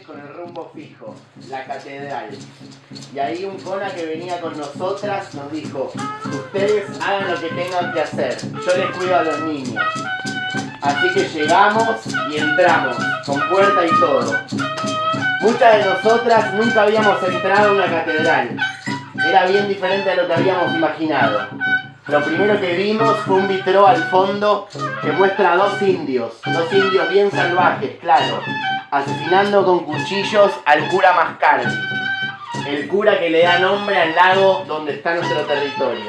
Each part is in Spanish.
Con el rumbo fijo, la catedral. Y ahí un cona que venía con nosotras nos dijo: ustedes hagan lo que tengan que hacer, yo les cuido a los niños. Así que llegamos y entramos, con puerta y todo. Muchas de nosotras nunca habíamos entrado a una catedral. Era bien diferente a lo que habíamos imaginado. Lo primero que vimos fue un vitró al fondo que muestra a dos indios bien salvajes, claro, asesinando con cuchillos al cura Mascardi, el cura que le da nombre al lago donde está nuestro territorio.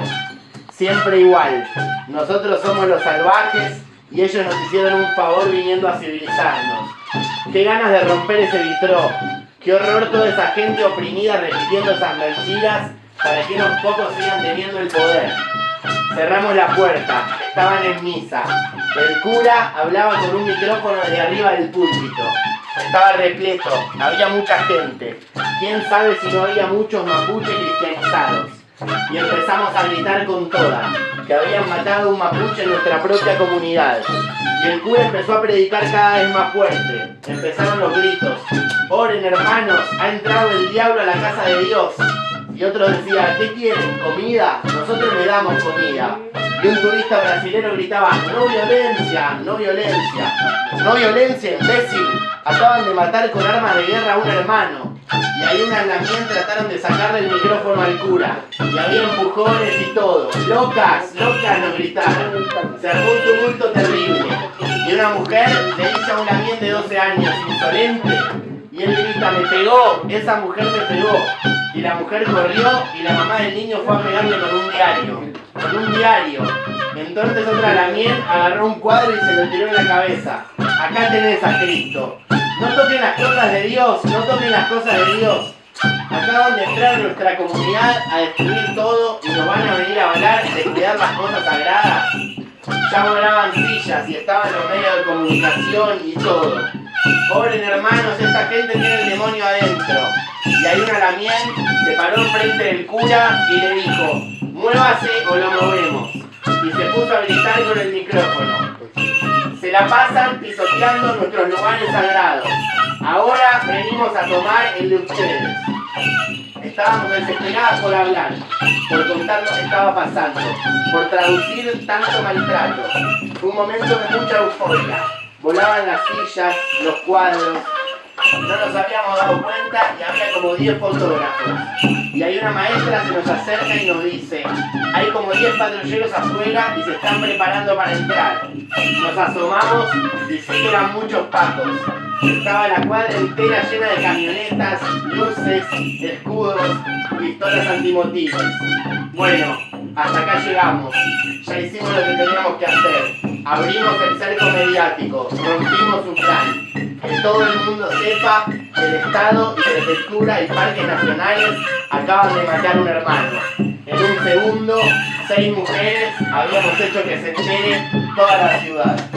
Siempre igual, nosotros somos los salvajes y ellos nos hicieron un favor viniendo a civilizarnos. Qué ganas de romper ese vitró, qué horror toda esa gente oprimida repitiendo esas mentiras para que unos pocos sigan teniendo el poder. Cerramos la puerta, estaban en misa. El cura hablaba con un micrófono desde arriba del púlpito. Estaba repleto, había mucha gente. Quién sabe si no había muchos mapuches cristianizados. Y empezamos a gritar con toda, que habían matado a un mapuche en nuestra propia comunidad. Y el cura empezó a predicar cada vez más fuerte. Empezaron los gritos: oren hermanos, ha entrado el diablo a la casa de Dios. Y otro decía: ¿qué quieren? ¿Comida? Nosotros le damos comida. Y un turista brasilero gritaba: no violencia, no violencia. No violencia, imbécil. Acaban de matar con armas de guerra a un hermano. Y ahí unas lamien trataron de sacarle el micrófono al cura. Y había empujones y todo. Locas, locas nos gritaron. Se armó un tumulto terrible. Y una mujer le dice a un lamien de 12 años: insolente. Y él grita: me pegó, esa mujer me pegó. Y la mujer corrió y la mamá del niño fue a pegarle con un diario. Con un diario. Entonces otra lamien agarró un cuadro y se lo tiró en la cabeza. Acá tenés a Cristo. No toquen las cosas de Dios, no toquen las cosas de Dios. Acaban de entrar a nuestra comunidad a destruir todo y nos van a venir a hablar de cuidar las cosas sagradas. Ya volaban sillas y estaban los medios de comunicación y todo. Oren hermanos, esta gente tiene el demonio adentro. Y ahí una lamien se paró enfrente del cura y le dijo: muévase o lo movemos. Y se puso a gritar con el micrófono: se la pasan pisoteando nuestros lugares sagrados. Ahora venimos a tomar el de ustedes. Estábamos desesperadas por hablar, por contar lo que estaba pasando, por traducir tanto maltrato. Fue un momento de mucha euforia. Volaban las sillas, los cuadros. No nos habíamos dado cuenta y había como 10 fotógrafos. Y ahí una maestra se nos acerca y nos dice: hay como 10 patrulleros afuera y se están preparando para entrar. Nos asomamos y sí que eran muchos pacos. Estaba la cuadra entera llena de camionetas, luces, escudos, pistolas antimotines. Bueno, hasta acá llegamos. Ya hicimos lo que teníamos que hacer. Abrimos el cerco mediático, rompimos un plan. Que todo el mundo sepa que el Estado y Prefectura y Parques Nacionales acaban de matar a un hermano. En un segundo, 6 mujeres habíamos hecho que se entere toda la ciudad.